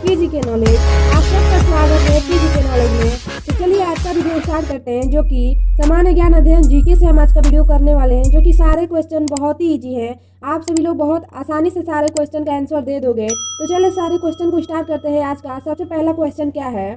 PGK knowledge. आप सबका स्वागत है पीजीके नॉलेज में। तो चलिए आज का वीडियो स्टार्ट करते हैं, जो कि सामान्य ज्ञान अध्ययन जीके से हम आज का वीडियो करने वाले हैं, जो कि सारे क्वेश्चन बहुत ही ईजी हैं। आप सभी लोग बहुत आसानी से सारे क्वेश्चन का आंसर दे दोगे। तो चलिए सारे क्वेश्चन को स्टार्ट करते हैं। आज का सबसे पहला क्वेश्चन क्या है,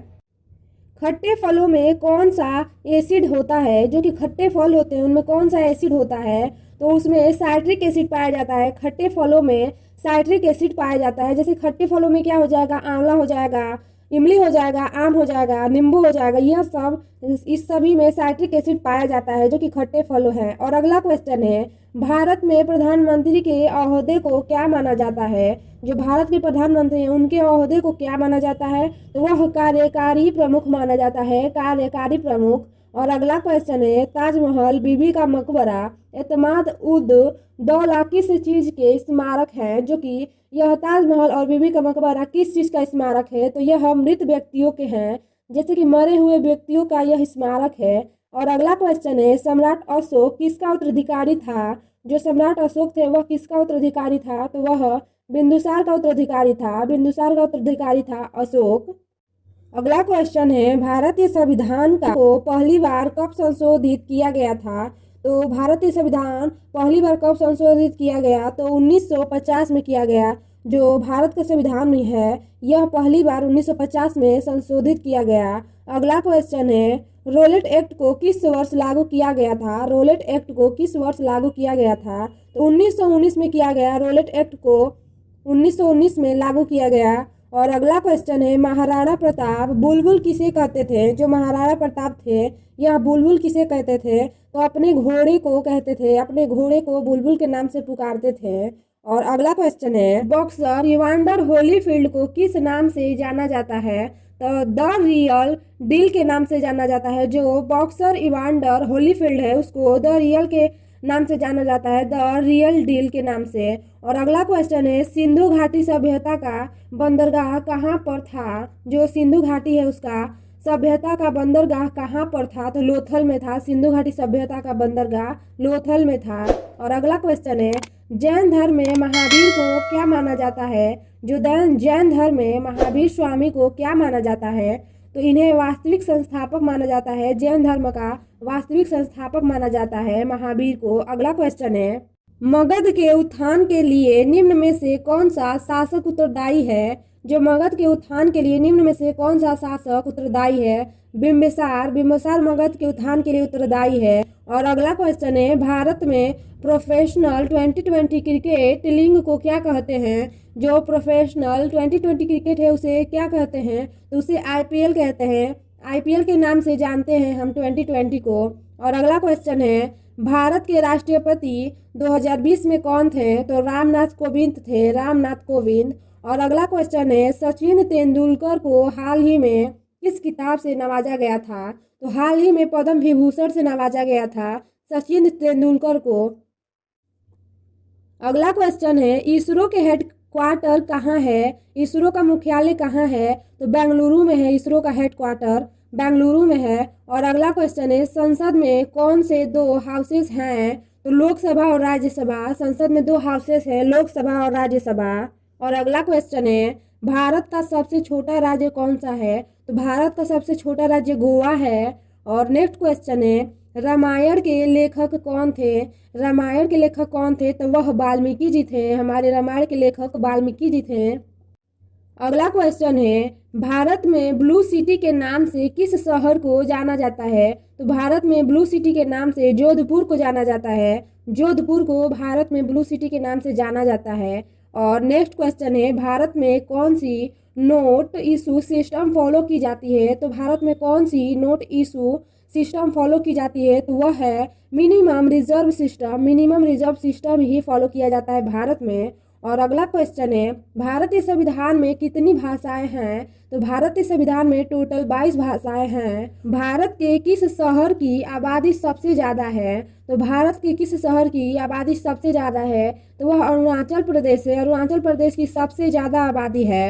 खट्टे फलों में कौन सा एसिड होता है? जो कि खट्टे फल होते हैं उनमें कौन सा एसिड होता है? तो उसमें साइट्रिक एसिड पाया जाता है। खट्टे फलों में साइट्रिक एसिड पाया जाता है। जैसे खट्टे फलों में क्या हो जाएगा, आंवला हो जाएगा, इमली हो जाएगा, आम हो जाएगा, नींबू हो जाएगा, यह सब इस सभी में साइट्रिक एसिड पाया जाता है, जो कि खट्टे फलों हैं। और अगला क्वेश्चन है, भारत में प्रधानमंत्री के ओहदे को क्या माना जाता है? जो भारत के प्रधानमंत्री हैं उनके ओहदे को क्या माना जाता है? तो वह कार्यकारी प्रमुख माना जाता है, कार्यकारी प्रमुख। और अगला क्वेश्चन है, ताजमहल, बीबी का मकबरा, एतमाद उद दौला किस चीज के स्मारक है? जो कि यह ताजमहल और बीबी का मकबरा किस चीज का स्मारक है? तो यह मृत व्यक्तियों के हैं, जैसे कि मरे हुए व्यक्तियों का यह स्मारक है। और अगला क्वेश्चन है, सम्राट अशोक किसका उत्तराधिकारी था? जो सम्राट अशोक थे वह किसका उत्तराधिकारी था? तो वह बिंदुसार का उत्तराधिकारी था, बिंदुसार का उत्तराधिकारी था अशोक। अगला क्वेश्चन है, भारतीय संविधान को पहली बार कब संशोधित किया गया था? तो भारतीय संविधान पहली बार कब संशोधित किया गया? तो 1950 में किया गया। जो भारत का संविधान में है यह पहली बार 1950 में संशोधित किया गया। अगला क्वेश्चन है, रोलेट एक्ट को किस वर्ष लागू किया गया था? रोलेट एक्ट को किस वर्ष लागू किया गया था? तो 1919 में किया गया। रोलेट एक्ट को 1919 में लागू किया गया। और अगला क्वेश्चन है, महाराणा प्रताप बुलबुल किसे कहते थे? जो महाराणा प्रताप थे यह बुलबुल किसे कहते थे? तो अपने घोड़े को कहते थे, अपने घोड़े को बुलबुल के नाम से पुकारते थे। और अगला क्वेश्चन है, बॉक्सर इवांडर होलीफील्ड को किस नाम से जाना जाता है? तो द रियल डील के नाम से जाना जाता है। जो बॉक्सर इवांडर होलीफील्ड है उसको द रियल के नाम से जाना जाता है, द रियल डील के नाम से। और अगला क्वेश्चन है, सिंधु घाटी सभ्यता का बंदरगाह कहाँ पर था? जो सिंधु घाटी है उसका सभ्यता का बंदरगाह कहाँ पर था? तो लोथल में था। सिंधु घाटी सभ्यता का बंदरगाह लोथल में था। और अगला क्वेश्चन है, जैन धर्म में महावीर को क्या माना जाता है? जो जैन धर्म में महावीर स्वामी को क्या माना जाता है? तो इन्हें वास्तविक संस्थापक माना जाता है। जैन धर्म का वास्तविक संस्थापक माना जाता है महावीर को। अगला क्वेश्चन है, मगध के उत्थान के लिए निम्न में से कौन सा शासक उत्तरदायी है? जो मगध के उत्थान के लिए निम्न में से कौन सा शासक उत्तरदायी है? बिम्बिसार। बिम्बिसार मगध के उत्थान के लिए उत्तरदायी है। और अगला क्वेश्चन है, भारत में प्रोफेशनल 2020 क्रिकेट लीग को क्या कहते हैं? जो प्रोफेशनल 2020 क्रिकेट है उसे क्या कहते हैं? तो उसे आईपीएल कहते हैं। आईपीएल के नाम से जानते हैं हम 2020 को। और अगला क्वेश्चन है, भारत के राष्ट्रपति 2020 में कौन थे? तो रामनाथ कोविंद थे, रामनाथ कोविंद। और अगला क्वेश्चन है, सचिन तेंदुलकर को हाल ही में किस किताब से नवाजा गया था? तो हाल ही में पद्म विभूषण से नवाजा गया था सचिन तेंदुलकर को। अगला क्वेश्चन है, इसरो के हेड क्वार्टर कहाँ है? इसरो का मुख्यालय कहाँ है? तो बेंगलुरु में है। इसरो का हेड क्वार्टर बेंगलुरु में है। और अगला क्वेश्चन है, संसद में कौन से दो हाउसेस हैं? तो लोकसभा और राज्यसभा। संसद में दो हाउसेस हैं, लोकसभा और राज्यसभा। और अगला क्वेश्चन है, भारत का सबसे छोटा राज्य कौन सा है? तो भारत का सबसे छोटा राज्य गोवा है। और नेक्स्ट क्वेश्चन है, रामायण के लेखक कौन थे? रामायण के लेखक कौन थे? तो वह वाल्मीकि जी थे। हमारे रामायण के लेखक वाल्मीकि जी थे। अगला क्वेश्चन है, भारत में ब्लू सिटी के नाम से किस शहर को जाना जाता है? तो भारत में ब्लू सिटी के नाम से जोधपुर को जाना जाता है। जोधपुर को भारत में ब्लू सिटी के नाम से जाना जाता है। और नेक्स्ट क्वेश्चन है, भारत में कौन सी नोट इशू सिस्टम फॉलो की जाती है? तो भारत में कौन सी नोट इशू सिस्टम फॉलो की जाती है? तो वह है minimum reserve system. Minimum reserve system ही फॉलो किया जाता है भारत में। और अगला क्वेश्चन है, भारतीय संविधान में कितनी भाषाएं हैं? तो भारतीय संविधान में टोटल 22 भाषाएं हैं। भारत के किस शहर की आबादी सबसे ज़्यादा है? तो भारत के किस शहर की आबादी सबसे ज़्यादा है? तो वह अरुणाचल प्रदेश है। अरुणाचल प्रदेश की सबसे ज़्यादा आबादी है।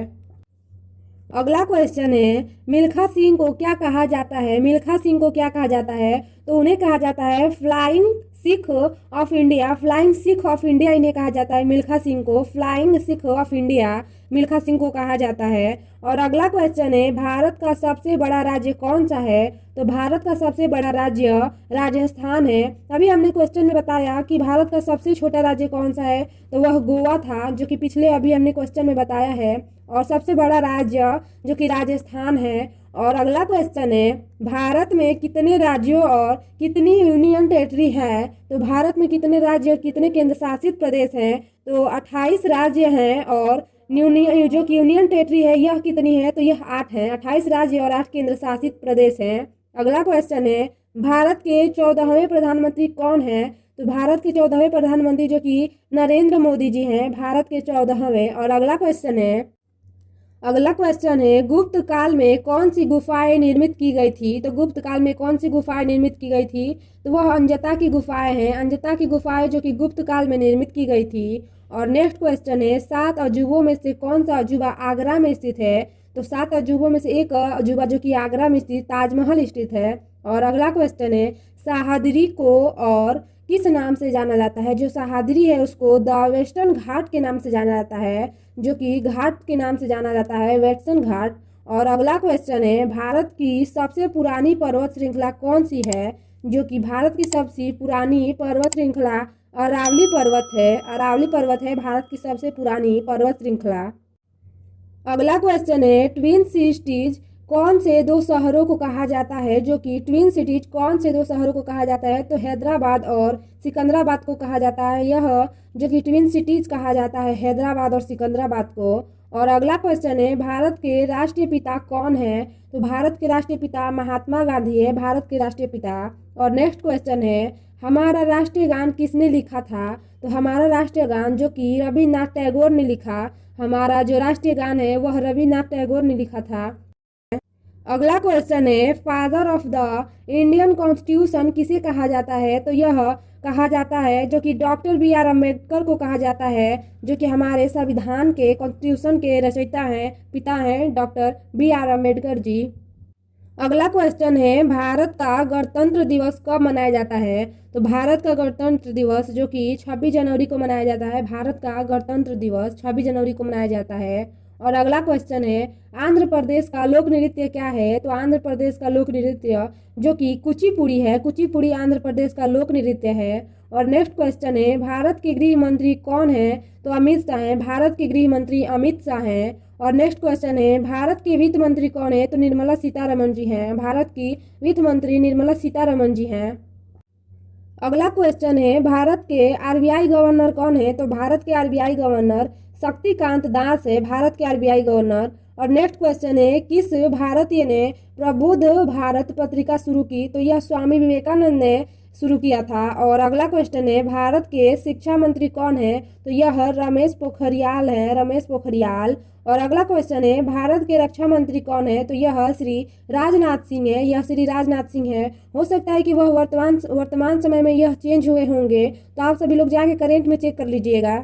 अगला क्वेश्चन है, मिल्खा सिंह को क्या कहा जाता है? मिल्खा सिंह को क्या कहा जाता है? तो उन्हें कहा जाता है flying Sikh of India, flying Sikh of India इन्हें कहा जाता है, मिल्खा सिंह को flying Sikh of India Milkha Singh को कहा जाता है। और अगला क्वेश्चन है, भारत का सबसे बड़ा राज्य कौन सा है? तो भारत का सबसे बड़ा राज्य राजस्थान है। अभी हमने क्वेश्चन में बताया कि भारत का सबसे छोटा राज्य कौन सा है, तो वह गोवा था, जो कि पिछले अभी हमने क्वेश्चन में बताया है। और सबसे बड़ा राज्य जो कि राजस्थान है। और अगला क्वेश्चन है, भारत में कितने राज्यों और कितनी यूनियन टेरिटरी है? तो भारत में कितने राज्य और कितने केंद्र शासित प्रदेश हैं? तो 28 राज्य हैं। और जो कि यूनियन टेरिटरी है यह कितनी है? तो यह 8 है। 28 राज्य और 8 केंद्र शासित प्रदेश हैं। अगला क्वेश्चन है, भारत के 14वें प्रधानमंत्री कौन है? तो भारत के 14वें प्रधानमंत्री जो कि नरेंद्र मोदी जी हैं, भारत के 14वें। और अगला क्वेश्चन है, गुप्त काल में कौन सी गुफाएं निर्मित की गई थी? तो गुप्त काल में कौन सी गुफाएं निर्मित की गई थी? तो वह अंजता की गुफाएं हैं। अंजता की गुफाएं जो कि गुप्त काल में निर्मित की गई थी। और नेक्स्ट क्वेश्चन है, 7 अजूबों में से कौन सा अजूबा आगरा में स्थित है? तो 7 अजूबों में से एक अजूबा जो कि आगरा में स्थित ताजमहल स्थित है। और अगला क्वेश्चन है, सह्याद्री को और किस नाम से जाना जाता है? जो सह्याद्री है उसको द वेस्टर्न घाट के नाम से जाना जाता है, जो कि घाट के नाम से जाना जाता है, वेस्टर्न घाट। और अगला क्वेश्चन है, भारत की सबसे पुरानी पर्वत श्रृंखला कौन सी है? जो कि भारत की सबसे पुरानी पर्वत श्रृंखला अरावली पर्वत है। अरावली पर्वत है भारत की सबसे पुरानी पर्वत श्रृंखला। अगला क्वेश्चन है, ट्विन सिटीज कौन से 2 शहरों को कहा जाता है? जो कि ट्विन सिटीज कौन से 2 शहरों को कहा जाता है? तो हैदराबाद और सिकंदराबाद को कहा जाता है। यह जो कि ट्विन सिटीज कहा जाता है हैदराबाद और सिकंदराबाद को। और अगला क्वेश्चन है, भारत के राष्ट्रीय पिता कौन है? तो भारत के राष्ट्रीय पिता महात्मा गांधी है, भारत के राष्ट्रीय पिता। और नेक्स्ट क्वेश्चन है, हमारा राष्ट्रीय गान किसने लिखा था? तो हमारा राष्ट्रीय गान जो कि रविन्द्रनाथ टैगोर ने लिखा, हमारा जो राष्ट्रीय गान है वह रविन्द्रनाथ टैगोर ने लिखा था। अगला क्वेश्चन है, father of the Indian constitution किसे कहा जाता है? तो यह कहा जाता है जो कि डॉक्टर बी.आर. अम्बेडकर को कहा जाता है, जो कि हमारे संविधान के कॉन्स्टिट्यूशन के रचयिता हैं, पिता हैं डॉक्टर बी.आर. अम्बेडकर जी। अगला क्वेश्चन है, भारत का गणतंत्र दिवस कब मनाया जाता है? तो भारत का गणतंत्र दिवस जो कि 26 जनवरी को मनाया जाता है, भारत का गणतंत्र दिवस 26 जनवरी को मनाया जाता है। और अगला क्वेश्चन है, आंध्र प्रदेश का लोक नृत्य क्या है? तो आंध्र प्रदेश का लोक नृत्य जो कि कुचिपुड़ी है, कुचिपुड़ी आंध्र प्रदेश का लोक नृत्य है। और नेक्स्ट क्वेश्चन है, भारत के गृह मंत्री कौन है? तो अमित शाह हैं, भारत के गृह मंत्री अमित शाह हैं। और नेक्स्ट क्वेश्चन है, भारत के वित्त मंत्री कौन है? तो निर्मला सीतारमण जी हैं, भारत की वित्त मंत्री निर्मला सीतारमण जी हैं। अगला क्वेश्चन है, भारत के आरबीआई गवर्नर कौन है? तो भारत के आरबीआई गवर्नर शक्तिकांत दास है, भारत के आरबीआई गवर्नर। और नेक्स्ट क्वेश्चन है, किस भारतीय ने प्रबुद्ध भारत पत्रिका शुरू की? तो यह स्वामी विवेकानंद ने शुरू किया था। और अगला क्वेश्चन है, भारत के शिक्षा मंत्री कौन है? तो यह रमेश पोखरियाल है, रमेश पोखरियाल। और अगला क्वेश्चन है, भारत के रक्षा मंत्री कौन है? तो यह श्री राजनाथ सिंह है, यह श्री राजनाथ सिंह है। हो सकता है कि वह वर्तमान समय में यह चेंज हुए होंगे, तो आप सभी लोग जाके करेंट में चेक कर लीजिएगा।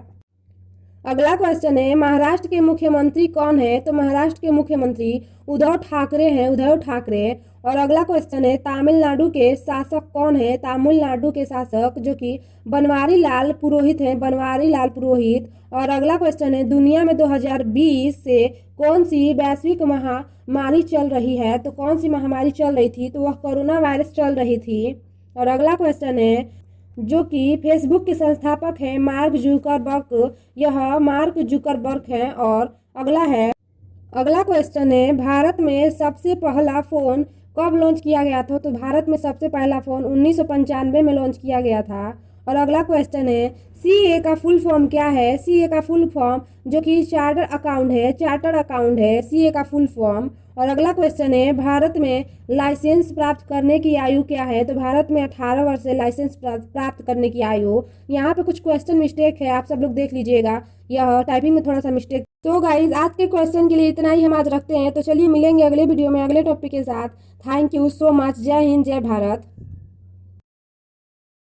अगला क्वेश्चन है, महाराष्ट्र के मुख्यमंत्री कौन है? तो महाराष्ट्र के मुख्यमंत्री उद्धव ठाकरे हैं, उद्धव ठाकरे। और अगला क्वेश्चन है, तमिलनाडु के शासक कौन है? तमिलनाडु के शासक जो कि बनवारी लाल पुरोहित हैं, बनवारी लाल पुरोहित। और अगला क्वेश्चन है, दुनिया में 2020 से कौन सी वैश्विक महामारी चल रही है? तो कौन सी महामारी चल रही थी? तो वह कोरोना वायरस चल रही थी। और अगला क्वेश्चन है, जो कि फेसबुक के संस्थापक हैं मार्क जुकरबर्ग, यह मार्क जुकरबर्ग हैं। और अगला क्वेश्चन है, भारत में सबसे पहला फ़ोन कब लॉन्च किया गया था? तो भारत में सबसे पहला फ़ोन 1995 में लॉन्च किया गया था। और अगला क्वेश्चन है, सीए का फुल फॉर्म क्या है? सीए का फुल फॉर्म जो कि चार्टर्ड अकाउंट है, चार्टर्ड अकाउंट है सीए का फुल फॉर्म। और अगला क्वेश्चन है, भारत में लाइसेंस प्राप्त करने की आयु क्या है? तो भारत में 18 वर्ष से लाइसेंस प्राप्त करने की आयु। यहाँ पे कुछ क्वेश्चन मिस्टेक है, आप सब लोग देख लीजिएगा, यह टाइपिंग में थोड़ा सा मिस्टेक। तो गाइज आज के क्वेश्चन के लिए इतना ही हम आज रखते हैं। तो चलिए मिलेंगे अगले वीडियो में अगले टॉपिक के साथ। Thank you so much. जय हिंद, जय भारत।